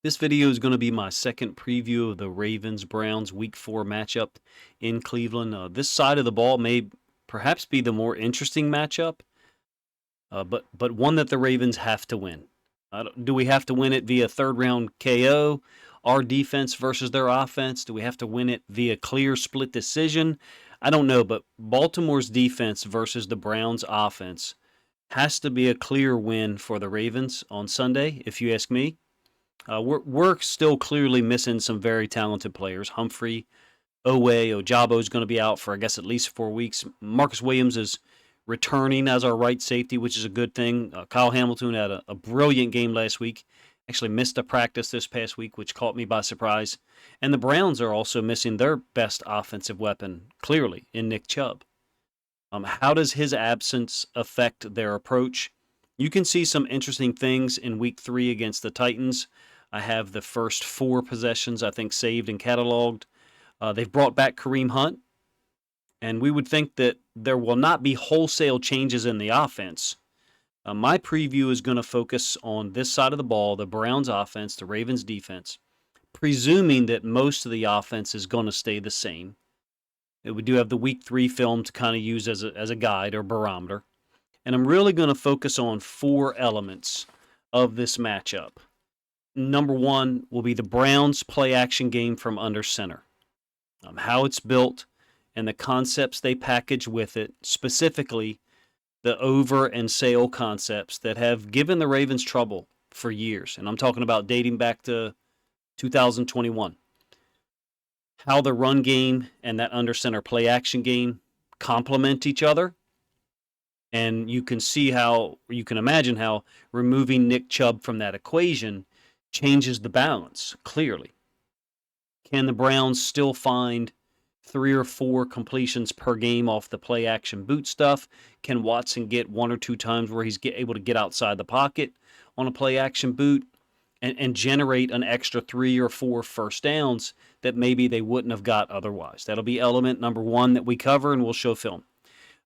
This video is going to be my second preview of the Ravens-Browns Week 4 matchup in Cleveland. This side of the ball may perhaps be the more interesting matchup, but one that the Ravens have to win. Do we have to win it via third-round KO, our defense versus their offense? Do we have to win it via clear split decision? I don't know, but Baltimore's defense versus the Browns' offense has to be a clear win for the Ravens on Sunday, if you ask me. We're still clearly missing some very talented players. Humphrey, Ojabo is going to be out for, I guess, at least 4 weeks. Marcus Williams is returning as our right safety, which is a good thing. Kyle Hamilton had a brilliant game last week. Actually missed a practice this past week, which caught me by surprise. And the Browns are also missing their best offensive weapon, clearly, in Nick Chubb. How does his absence affect their approach? You can see some interesting things in Week 3 against the Titans. I have the first 4 possessions, I think, saved and cataloged. They've brought back Kareem Hunt, and we would think that there will not be wholesale changes in the offense. My preview is going to focus on this side of the ball, the Browns offense, the Ravens defense, presuming that most of the offense is going to stay the same. We do have the Week 3 film to kind of use as a guide or barometer. And I'm really going to focus on 4 elements of this matchup. Number 1 will be the Browns' play-action game from under center. How it's built and the concepts they package with it, specifically the over and sail concepts that have given the Ravens trouble for years. And I'm talking about dating back to 2021. How the run game and that under center play-action game complement each other. And you can imagine how removing Nick Chubb from that equation changes the balance, clearly. Can the Browns still find 3 or 4 completions per game off the play-action boot stuff? Can Watson get 1 or 2 times where he's able to get outside the pocket on a play-action boot and generate an extra 3 or 4 first downs that maybe they wouldn't have got otherwise? That'll be element number 1 that we cover, and we'll show film.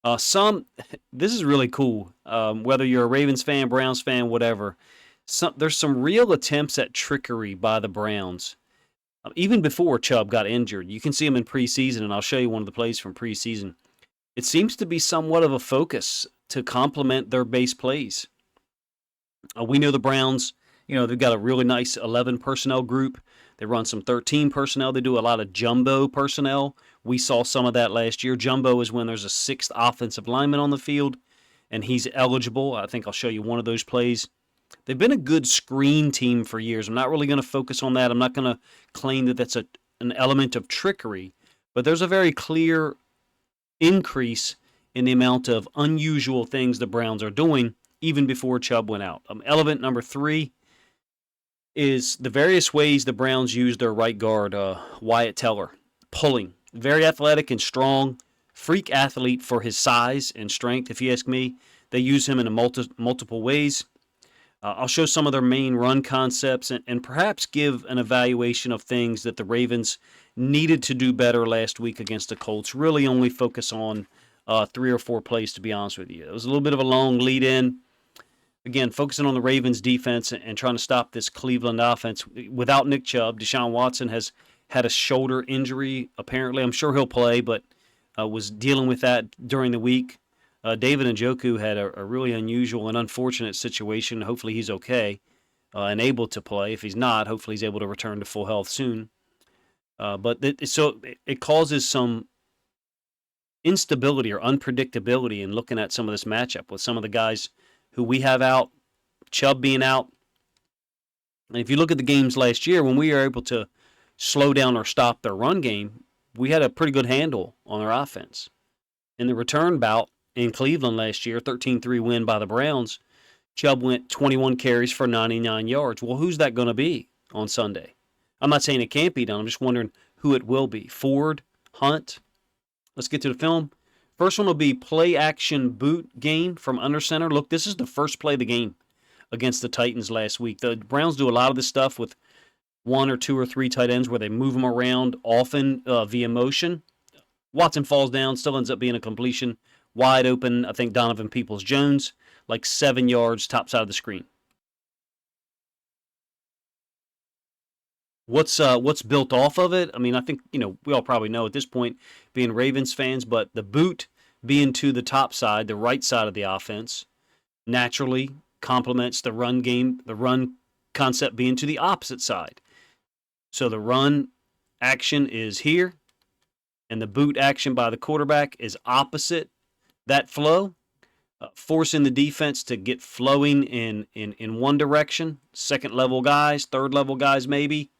This is really cool. Whether you're a Ravens fan, Browns fan, whatever, there's some real attempts at trickery by the Browns. Even before Chubb got injured, you can see him in preseason, and I'll show you one of the plays from preseason. It seems to be somewhat of a focus to complement their base plays. We know the Browns, they've got a really nice 11 personnel group. They run some 13 personnel. They do a lot of jumbo personnel. We saw some of that last year. Jumbo is when there's a 6th offensive lineman on the field, and he's eligible. I think I'll show you one of those plays. They've been a good screen team for years. I'm not really going to focus on that. I'm not going to claim that that's an element of trickery, but there's a very clear increase in the amount of unusual things the Browns are doing even before Chubb went out. Element number 3 is the various ways the Browns use their right guard, Wyatt Teller, pulling. Very athletic and strong, freak athlete for his size and strength, if you ask me. They use him in multiple ways. I'll show some of their main run concepts and perhaps give an evaluation of things that the Ravens needed to do better last week against the Colts. Really only focus on 3 or 4 plays, to be honest with you. It was a little bit of a long lead-in. Again, focusing on the Ravens defense and trying to stop this Cleveland offense. Without Nick Chubb, Deshaun Watson has had a shoulder injury, apparently. I'm sure he'll play, but was dealing with that during the week. David Njoku had a really unusual and unfortunate situation. Hopefully he's okay and able to play. If he's not, hopefully he's able to return to full health soon. But it causes some instability or unpredictability in looking at some of this matchup with some of the guys who we have out, Chubb being out. And if you look at the games last year, when we were able to slow down or stop their run game, we had a pretty good handle on their offense. In the return bout in Cleveland last year, 13-3 win by the Browns, Chubb went 21 carries for 99 yards. Well, who's that going to be on Sunday? I'm not saying it can't be done. I'm just wondering who it will be. Ford, Hunt. Let's get to the film. First one will be play-action boot game from under center. Look, this is the first play of the game against the Titans last week. The Browns do a lot of this stuff with 1 or 2 or 3 tight ends where they move them around often via motion. Watson falls down, still ends up being a completion. Wide open, I think Donovan Peoples-Jones, like 7 yards, top side of the screen. What's built off of it? I mean, I think we all probably know at this point, being Ravens fans, but the boot being to the top side, the right side of the offense, naturally complements the run game, the run concept being to the opposite side. So the run action is here, and the boot action by the quarterback is opposite that flow, forcing the defense to get flowing in one direction. Second level guys, third level guys, maybe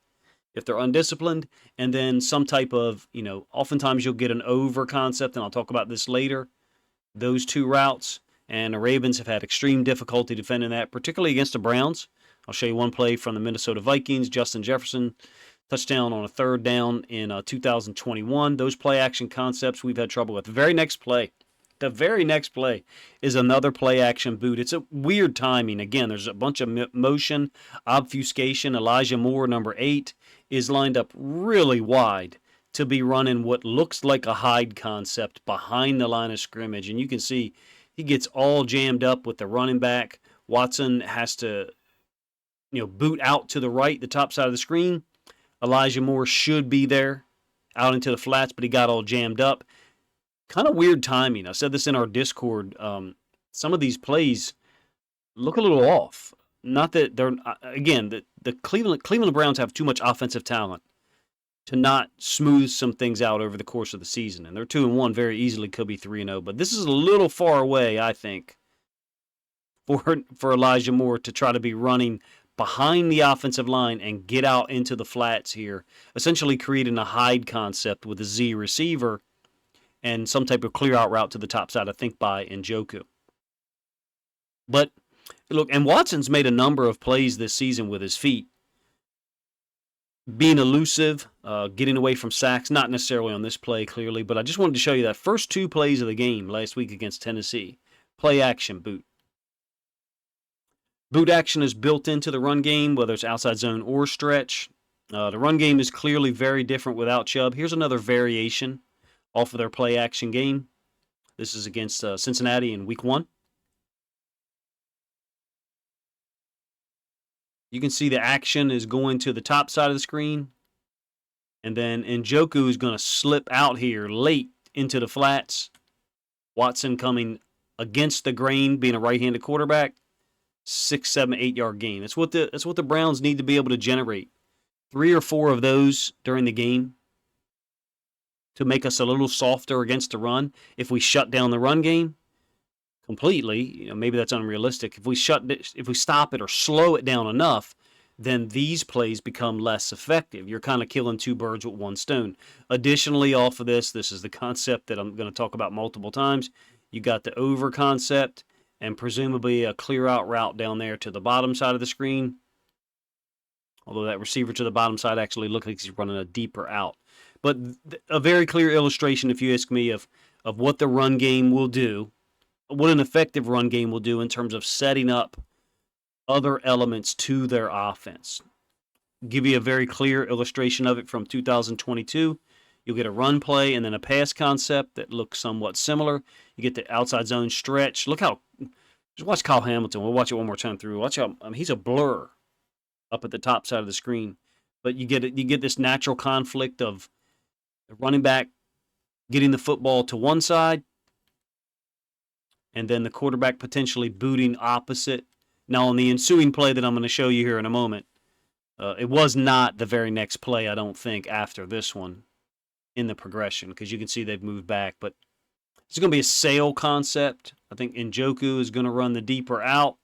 if they're undisciplined, and then some type of, oftentimes you'll get an over concept, and I'll talk about this later, those two routes, and the Ravens have had extreme difficulty defending that, particularly against the Browns. I'll show you one play from the Minnesota Vikings, Justin Jefferson, touchdown on a third down in 2021. Those play action concepts we've had trouble with. The very next play is another play action boot. It's a weird timing. Again, there's a bunch of motion, obfuscation. Elijah Moore, number 8, is lined up really wide to be running what looks like a hide concept behind the line of scrimmage. And you can see he gets all jammed up with the running back. Watson has to, boot out to the right, the top side of the screen. Elijah Moore should be there out into the flats, but he got all jammed up. Kind of weird timing. I said this in our Discord. Some of these plays look a little off. Not that they're, again, the Cleveland Browns have too much offensive talent to not smooth some things out over the course of the season. And they're 2-1, very easily could be 3-0. But this is a little far away, I think, for Elijah Moore to try to be running behind the offensive line and get out into the flats here, essentially creating a hide concept with a Z receiver and some type of clear out route to the top side, I think, by Njoku. But look, and Watson's made a number of plays this season with his feet, being elusive, getting away from sacks, not necessarily on this play clearly, but I just wanted to show you that first 2 plays of the game last week against Tennessee. Play action boot. Boot action is built into the run game, whether it's outside zone or stretch. The run game is clearly very different without Chubb. Here's another variation off of their play action game. This is against Cincinnati in week 1. You can see the action is going to the top side of the screen. And then Njoku is going to slip out here late into the flats. Watson coming against the grain, being a right-handed quarterback. 6, 7, 8 yard gain. That's what the Browns need to be able to generate. 3 or 4 of those during the game to make us a little softer against the run. If we shut down the run game completely, maybe that's unrealistic. If we stop it or slow it down enough, then these plays become less effective. You're kind of killing 2 birds with 1 stone. Additionally, off of this is the concept that I'm going to talk about multiple times. You got the over concept, and presumably a clear-out route down there to the bottom side of the screen. Although that receiver to the bottom side actually looks like he's running a deeper out. But a very clear illustration, if you ask me, of what the run game will do, what an effective run game will do in terms of setting up other elements to their offense. Give you a very clear illustration of it from 2022. You'll get a run play and then a pass concept that looks somewhat similar. You get the outside zone stretch. Just watch Kyle Hamilton. We'll watch it one more time through. Watch how he's a blur up at the top side of the screen. But you get this natural conflict of the running back getting the football to one side and then the quarterback potentially booting opposite. Now, on the ensuing play that I'm going to show you here in a moment, it was not the very next play, I don't think, after this one in the progression, because you can see they've moved back. But it's going to be a sail concept. I think Njoku is going to run the deeper out.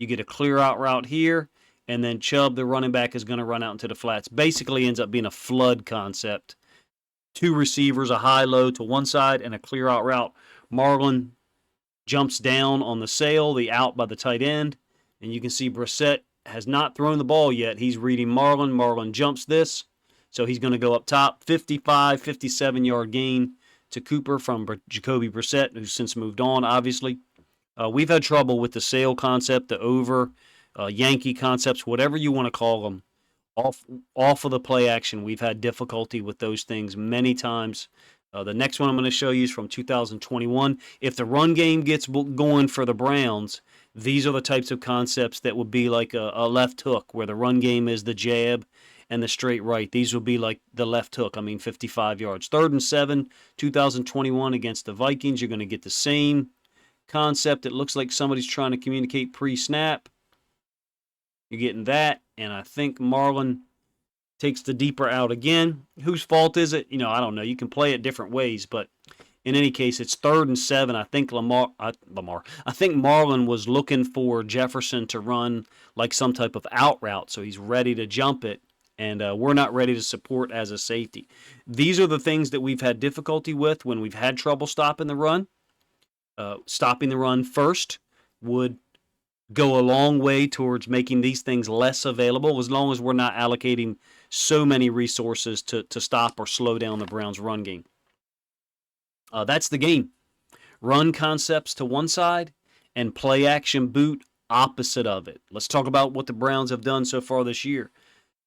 You get a clear out route here, and then Chubb, the running back, is going to run out into the flats. Basically ends up being a flood concept. 2 receivers, a high-low to one side, and a clear out route. Marlon jumps down on the sail, the out by the tight end, and you can see Brissett has not thrown the ball yet. He's reading Marlon. Marlon jumps this, so he's going to go up top. 55, 57-yard gain to Cooper from Jacoby Brissett, who's since moved on, obviously. We've had trouble with the sail concept, the over, Yankee concepts, whatever you want to call them. Off of the play action, we've had difficulty with those things many times. The next one I'm going to show you is from 2021. If the run game gets going for the Browns, these are the types of concepts that would be like a left hook, where the run game is the jab, and the straight right. These will be like the left hook. I mean, 55 yards. 3rd and 7, 2021 against the Vikings. You're going to get the same concept. It looks like somebody's trying to communicate pre-snap. You're getting that, and I think Marlon takes the deeper out again. Whose fault is it? I don't know. You can play it different ways, but in any case, it's 3rd and 7. I think I think Marlon was looking for Jefferson to run like some type of out route, so he's ready to jump it, and we're not ready to support as a safety. These are the things that we've had difficulty with when we've had trouble stopping the run. Stopping the run first would go a long way towards making these things less available, as long as we're not allocating so many resources to stop or slow down the Browns' run game. That's the game. Run concepts to one side and play action boot opposite of it. Let's talk about what the Browns have done so far this year.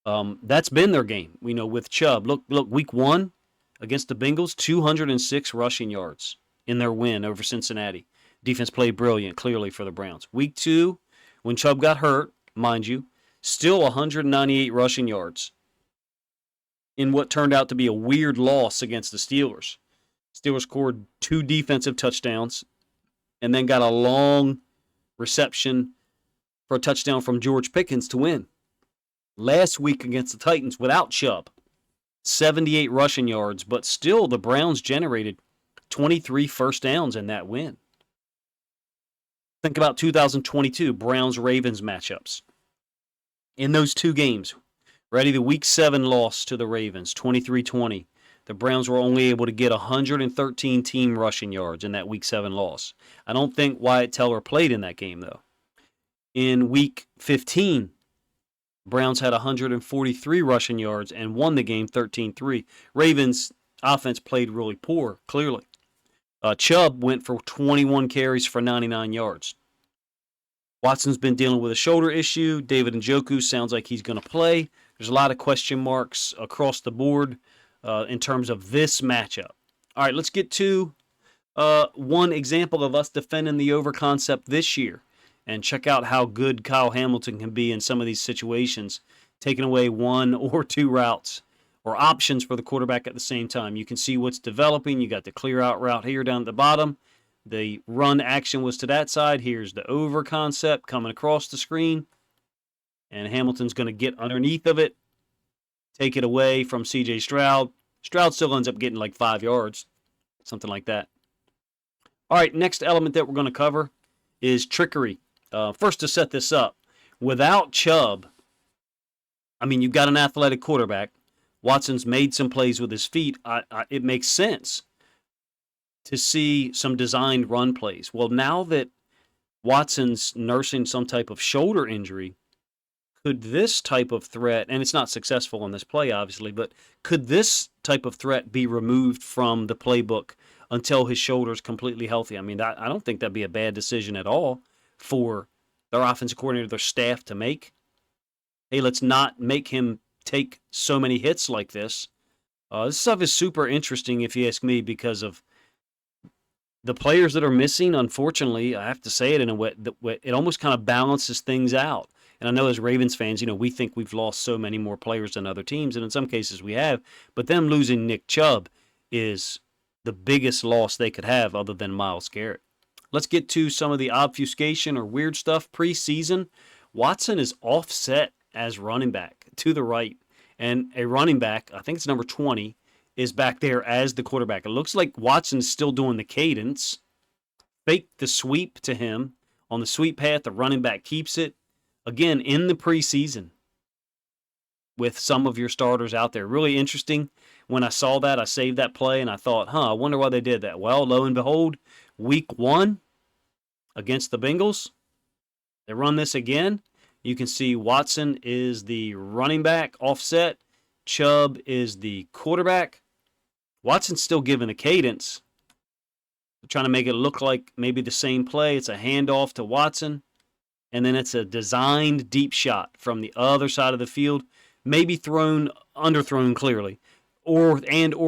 That's been their game, with Chubb. Look, week 1 against the Bengals, 206 rushing yards in their win over Cincinnati. Defense played brilliant, clearly, for the Browns. Week 2, when Chubb got hurt, mind you, still 198 rushing yards in what turned out to be a weird loss against the Steelers. Steelers scored 2 defensive touchdowns and then got a long reception for a touchdown from George Pickens to win. Last week against the Titans, without Chubb, 78 rushing yards, but still the Browns generated 23 first downs in that win. Think about 2022 Browns-Ravens matchups. In those 2 games, ready, the Week 7 loss to the Ravens, 23-20. The Browns were only able to get 113 team rushing yards in that Week 7 loss. I don't think Wyatt Teller played in that game, though. In Week 15, Browns had 143 rushing yards and won the game 13-3. Ravens' offense played really poor, clearly. Chubb went for 21 carries for 99 yards. Watson's been dealing with a shoulder issue. David Njoku sounds like he's going to play. There's a lot of question marks across the board in terms of this matchup. All right, let's get to one example of us defending the over concept this year and check out how good Kyle Hamilton can be in some of these situations, taking away 1 or 2 routes or options for the quarterback at the same time. You can see what's developing. You got the clear out route here down at the bottom. The run action was to that side. Here's the over concept coming across the screen. And Hamilton's going to get underneath of it, take it away from C.J. Stroud. Stroud still ends up getting like 5 yards, something like that. All right, next element that we're going to cover is trickery. First, to set this up, without Chubb, you've got an athletic quarterback. Watson's made some plays with his feet. It makes sense to see some designed run plays. Well, now that Watson's nursing some type of shoulder injury, could this type of threat, and it's not successful on this play, obviously, but could this type of threat be removed from the playbook until his shoulder's completely healthy? I don't think that'd be a bad decision at all for their offensive coordinator, their staff to make. Hey, let's not make him take so many hits like this. This stuff is super interesting, if you ask me, because of the players that are missing. Unfortunately, I have to say it in a way that it almost kind of balances things out. And I know as Ravens fans, we think we've lost so many more players than other teams, and in some cases we have. But them losing Nick Chubb is the biggest loss they could have other than Myles Garrett. Let's get to some of the obfuscation or weird stuff preseason. Watson is offset as running back to the right, and a running back, I think it's number 20, is back there as the quarterback. It looks like Watson's still doing the cadence. Fake the sweep to him. On the sweep path, the running back keeps it. Again, in the preseason with some of your starters out there. Really interesting. When I saw that, I saved that play, and I thought, I wonder why they did that. Well, lo and behold, week 1 against the Bengals, they run this again. You can see Watson is the running back offset. Chubb is the quarterback. Watson's still giving a cadence. They're trying to make it look like maybe the same play. It's a handoff to Watson, and then it's a designed deep shot from the other side of the field, maybe underthrown clearly, or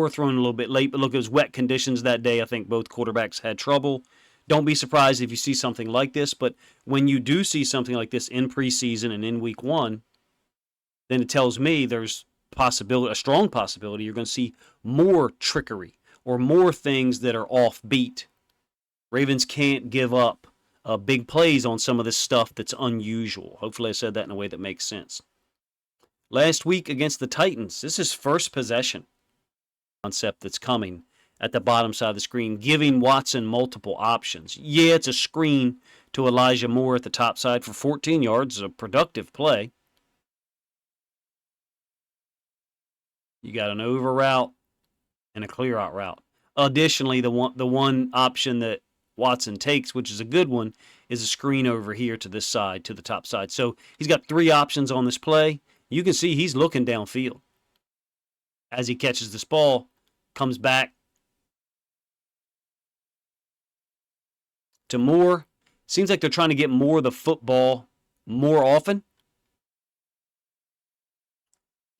thrown a little bit late. But look, it was wet conditions that day. I think both quarterbacks had trouble. Don't be surprised if you see something like this, but when you do see something like this in preseason and in week 1, then it tells me there's a strong possibility you're going to see more trickery or more things that are offbeat. Ravens can't give up big plays on some of this stuff that's unusual. Hopefully I said that in a way that makes sense. Last week against the Titans, this is first possession concept that's coming at the bottom side of the screen, giving Watson multiple options. Yeah, it's a screen to Elijah Moore at the top side for 14 yards. It's a productive play. You got an over route and a clear out route. Additionally, the one option that Watson takes, which is a good one, is a screen over here to this side, to the top side. So he's got 3 options on this play. You can see he's looking downfield. As he catches this ball, comes back to Moore. Seems like they're trying to get Moore the football more often.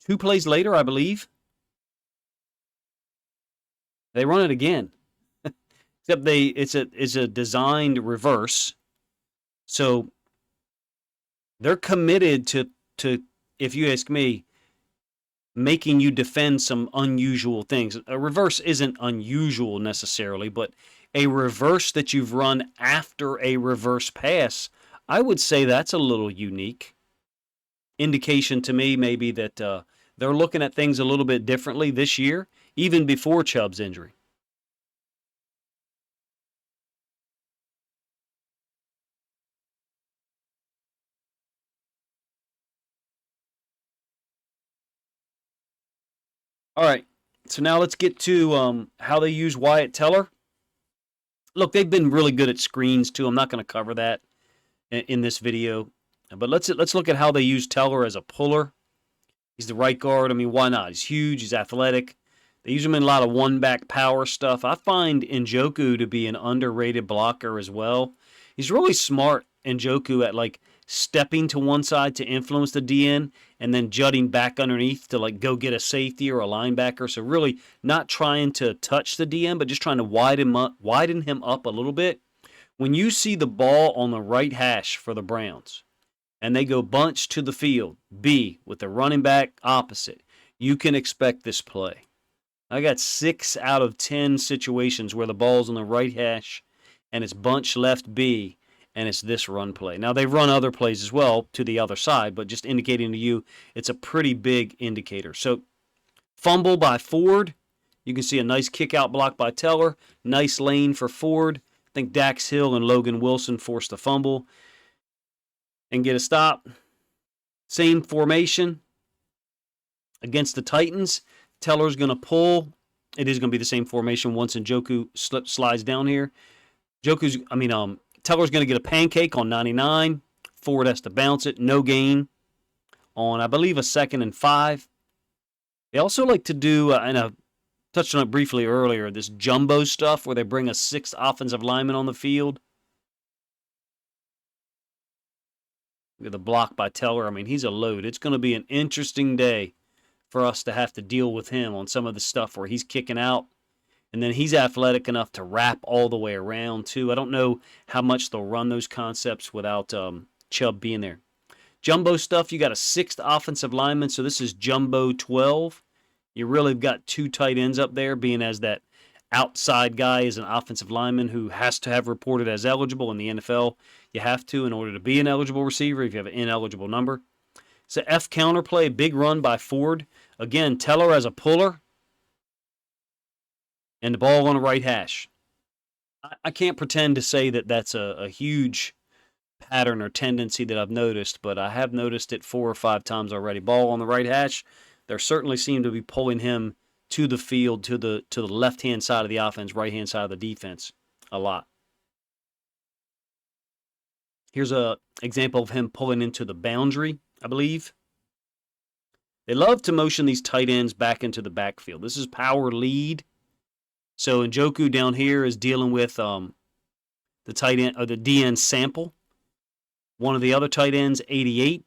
2 plays later, I believe, they run it again. Except it's a designed reverse. So they're committed to, if you ask me, making you defend some unusual things. A reverse isn't unusual necessarily, but a reverse that you've run after a reverse pass, I would say that's a little unique. Indication to me maybe that they're looking at things a little bit differently this year, even before Chubb's injury. All right, so now let's get to how they use Wyatt Teller. Look, they've been really good at screens too. I'm not going to cover that in this video, but let's look at how they use Teller as a puller. He's the right guard. I mean, why not? He's huge. He's athletic. They use him in a lot of one-back power stuff. I find Njoku to be an underrated blocker as well. He's really smart, Njoku, at like stepping to one side to influence the DN and then jutting back underneath to like go get a safety or a linebacker. So really not trying to touch the DN, but just trying to widen him up a little bit. When you see the ball on the right hash for the Browns and they go bunch to the field, B, with the running back opposite, you can expect this play. I got 6 out of 10 situations where the ball's on the right hash and it's bunch left B, and it's this run play. Now, they run other plays as well to the other side, but just indicating to you it's a pretty big indicator. So, fumble by Ford. You can see a nice kick-out block by Teller. Nice lane for Ford. I think Dax Hill and Logan Wilson forced a fumble and get a stop. Same formation against the Titans. Teller's going to pull. It is going to be the same formation once Njoku slides down here. Teller's going to get a pancake on 99. Ford has to bounce it. No gain on, I believe, a 2nd and 5. They also like to do, and I touched on it briefly earlier, this jumbo stuff where they bring a 6th offensive lineman on the field. Look at the block by Teller. I mean, he's a load. It's going to be an interesting day for us to have to deal with him on some of the stuff where he's kicking out. And then he's athletic enough to wrap all the way around, too. I don't know how much they'll run those concepts without Chubb being there. Jumbo stuff, you got a 6th offensive lineman, so this is Jumbo 12. You really have got 2 tight ends up there, being as that outside guy is an offensive lineman who has to have reported as eligible in the NFL. You have to in order to be an eligible receiver if you have an ineligible number. It's an F counterplay, big run by Ford. Again, Teller as a puller. And the ball on the right hash. I can't pretend to say that that's a huge pattern or tendency that I've noticed, but I have noticed it 4 or 5 times already. Ball on the right hash. There certainly seem to be pulling him to the field, to the left-hand side of the offense, right-hand side of the defense a lot. Here's an example of him pulling into the boundary, I believe. They love to motion these tight ends back into the backfield. This is power lead. So Njoku down here is dealing with the tight end or the DN sample. One of the other tight ends, 88.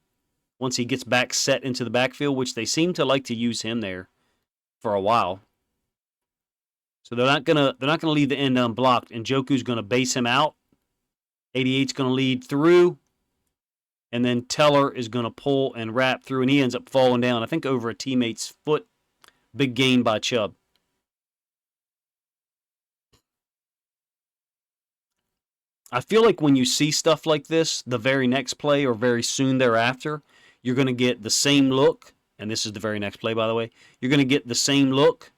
Once he gets back set into the backfield, which they seem to like to use him there for a while. So they're not gonna leave the end unblocked. Njoku's gonna base him out. 88's gonna lead through, and then Teller is going to pull and wrap through, and he ends up falling down, I think, over a teammate's foot. Big gain by Chubb. I feel like when you see stuff like this, the very next play or very soon thereafter, you're going to get the same look, and this is the very next play, by the way. You're going to get the same look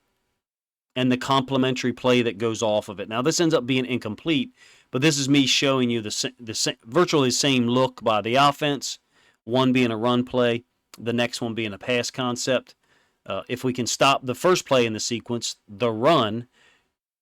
and the complementary play that goes off of it. Now, this ends up being incomplete, but this is me showing you the virtually the same look by the offense, one being a run play, the next one being a pass concept. If we can stop the first play in the sequence, the run,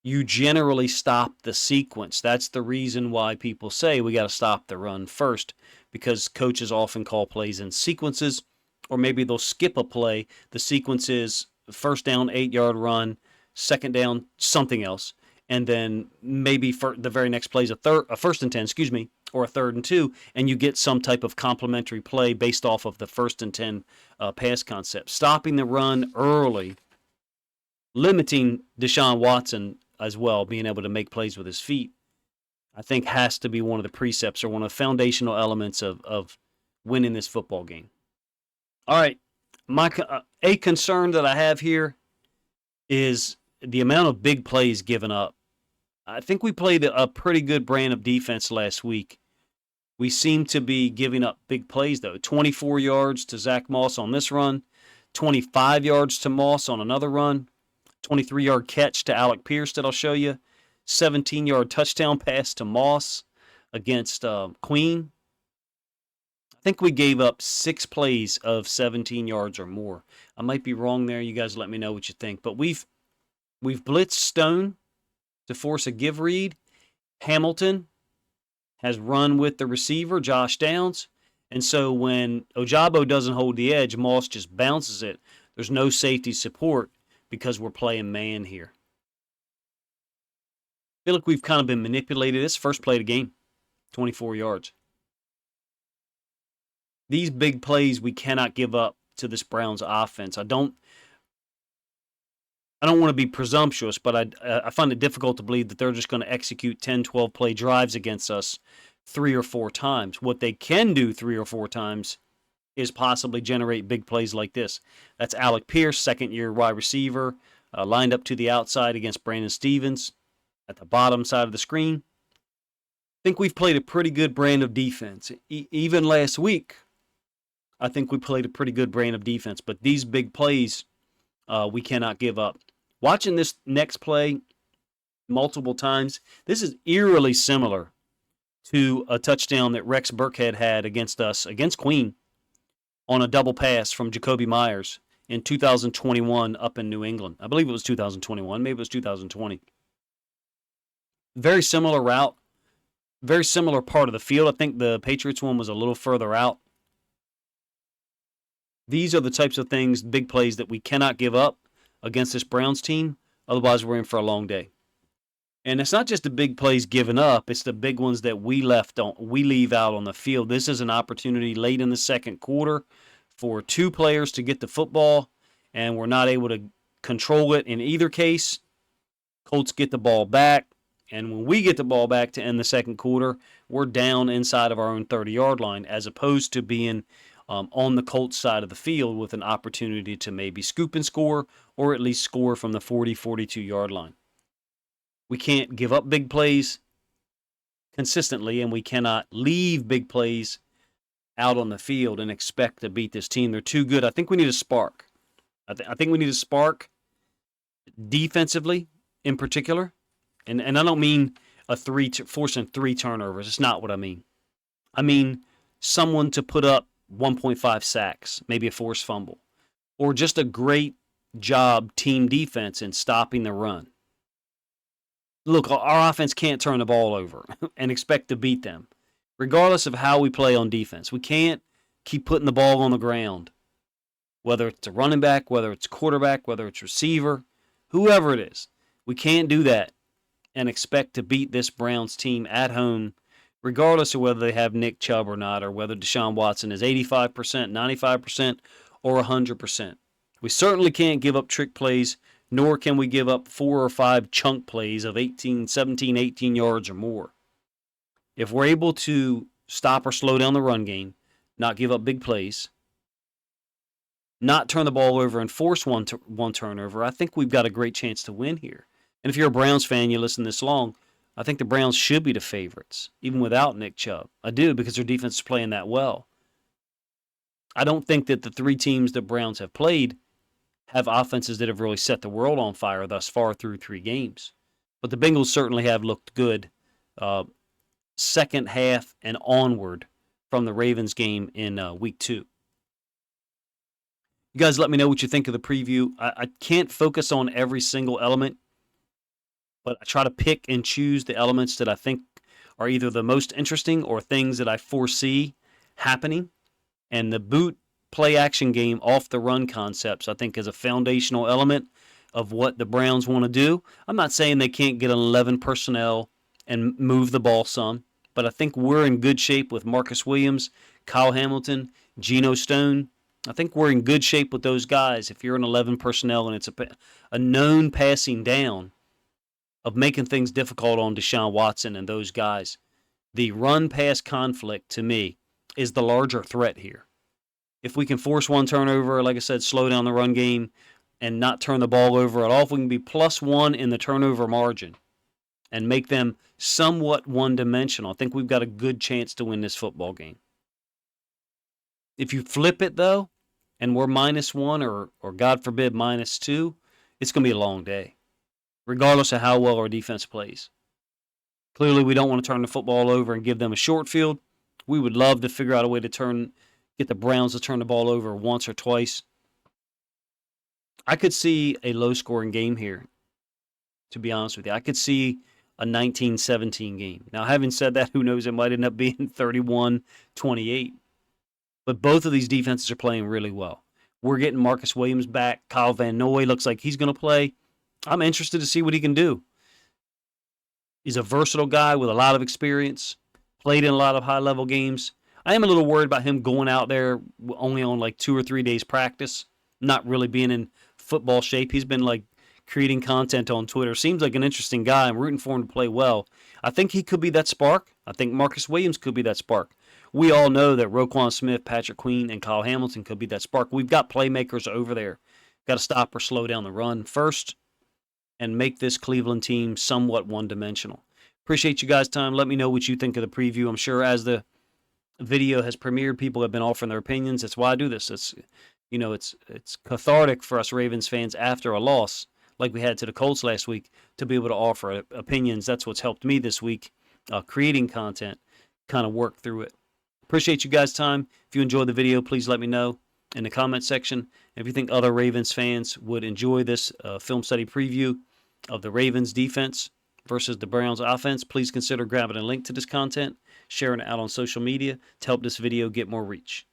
you generally stop the sequence. That's the reason why people say we got to stop the run first, because coaches often call plays in sequences, or maybe they'll skip a play. The sequence is first down, 8-yard run, second down, something else, and then maybe the very next play is a first and 10, or a 3rd and 2, and you get some type of complementary play based off of the 1st and 10 pass concept. Stopping the run early, limiting Deshaun Watson as well, being able to make plays with his feet, I think has to be one of the precepts or one of the foundational elements of winning this football game. All right, a concern that I have here is the amount of big plays given up. I think we played a pretty good brand of defense last week. We seem to be giving up big plays, though. 24 yards to Zach Moss on this run, 25 yards to Moss on another run, 23-yard catch to Alec Pierce that I'll show you, 17-yard touchdown pass to Moss against Queen. I think we gave up 6 plays of 17 yards or more. I might be wrong there. You guys let me know what you think. But we've blitzed Stone to force a give read. Hamilton has run with the receiver, Josh Downs. And so when Ojabo doesn't hold the edge, Moss just bounces it. There's no safety support because we're playing man here. I feel like we've kind of been manipulated. This first play of the game, 24 yards. These big plays we cannot give up to this Browns offense. I don't want to be presumptuous, but I find it difficult to believe that they're just going to execute 10, 12 play drives against us 3 or 4 times. What they can do 3 or 4 times is possibly generate big plays like this. That's Alec Pierce, second-year wide receiver, lined up to the outside against Brandon Stevens at the bottom side of the screen. I think we've played a pretty good brand of defense. Even last week, I think we played a pretty good brand of defense, but these big plays we cannot give up. Watching this next play multiple times, this is eerily similar to a touchdown that Rex Burkhead had against us, against Queen, on a double pass from Jacoby Myers in 2021 up in New England. I believe it was 2021. Maybe it was 2020. Very similar route, very similar part of the field. I think the Patriots one was a little further out. These are the types of things, big plays, that we cannot give up against this Browns team. Otherwise, we're in for a long day. And it's not just the big plays given up. It's the big ones that we leave out on the field. This is an opportunity late in the second quarter for 2 players to get the football, and we're not able to control it in either case. Colts get the ball back, and when we get the ball back to end the second quarter, we're down inside of our own 30-yard line, as opposed to being on the Colts side of the field with an opportunity to maybe scoop and score, or at least score from the 40, 42-yard line. We can't give up big plays consistently, and we cannot leave big plays out on the field and expect to beat this team. They're too good. I think we need a spark. I think we need a spark defensively in particular. And I don't mean forcing 3 turnovers. It's not what I mean. I mean someone to put up 1.5 sacks, maybe a forced fumble, or just a great job team defense in stopping the run. Look, our offense can't turn the ball over and expect to beat them, regardless of how we play on defense. We can't keep putting the ball on the ground, whether it's a running back, whether it's quarterback, whether it's receiver, whoever it is. We can't do that and expect to beat this Browns team at home, regardless of whether they have Nick Chubb or not, or whether Deshaun Watson is 85%, 95%, or 100%. We certainly can't give up trick plays, nor can we give up 4 or 5 chunk plays of 17, 18 yards or more. If we're able to stop or slow down the run game, not give up big plays, not turn the ball over and force one turnover, I think we've got a great chance to win here. And if you're a Browns fan, you listen this long, I think the Browns should be the favorites, even without Nick Chubb. I do, because their defense is playing that well. I don't think that the three teams the Browns have played have offenses that have really set the world on fire thus far through 3 games. But the Bengals certainly have looked good second half and onward from the Ravens game in week 2. You guys let me know what you think of the preview. I can't focus on every single element, but I try to pick and choose the elements that I think are either the most interesting or things that I foresee happening. And the boot play action game off the run concepts, I think, is a foundational element of what the Browns want to do. I'm not saying they can't get 11 personnel and move the ball some, but I think we're in good shape with Marcus Williams, Kyle Hamilton, Geno Stone. I think we're in good shape with those guys. If you're an 11 personnel and it's a known passing down of making things difficult on Deshaun Watson and those guys, the run-pass conflict, to me, is the larger threat here. If we can force one turnover, like I said, slow down the run game and not turn the ball over at all, if we can be +1 in the turnover margin and make them somewhat one-dimensional, I think we've got a good chance to win this football game. If you flip it, though, and we're -1 or God forbid, -2, it's going to be a long day, regardless of how well our defense plays. Clearly, we don't want to turn the football over and give them a short field. We would love to figure out a way to get the Browns to turn the ball over once or twice. I could see a low-scoring game here, to be honest with you. I could see a 19-17 game. Now, having said that, who knows? It might end up being 31-28. But both of these defenses are playing really well. We're getting Marcus Williams back. Kyle Van Noy looks like he's going to play. I'm interested to see what he can do. He's a versatile guy with a lot of experience, played in a lot of high-level games. I am a little worried about him going out there only on like 2 or 3 days practice, not really being in football shape. He's been like creating content on Twitter. Seems like an interesting guy. I'm rooting for him to play well. I think he could be that spark. I think Marcus Williams could be that spark. We all know that Roquan Smith, Patrick Queen, and Kyle Hamilton could be that spark. We've got playmakers over there. Got to stop or slow down the run first and make this Cleveland team somewhat one-dimensional. Appreciate you guys' time. Let me know what you think of the preview. I'm sure as the video has premiered, people have been offering their opinions. That's why I do this. It's cathartic for us Ravens fans after a loss like we had to the Colts last week to be able to offer opinions. That's what's helped me this week, creating content, kind of work through it. Appreciate you guys' time. If you enjoyed the video, please let me know in the comment section. And if you think other Ravens fans would enjoy this film study preview of the Ravens defense versus the Browns offense, please consider grabbing a link to this content, sharing it out on social media to help this video get more reach.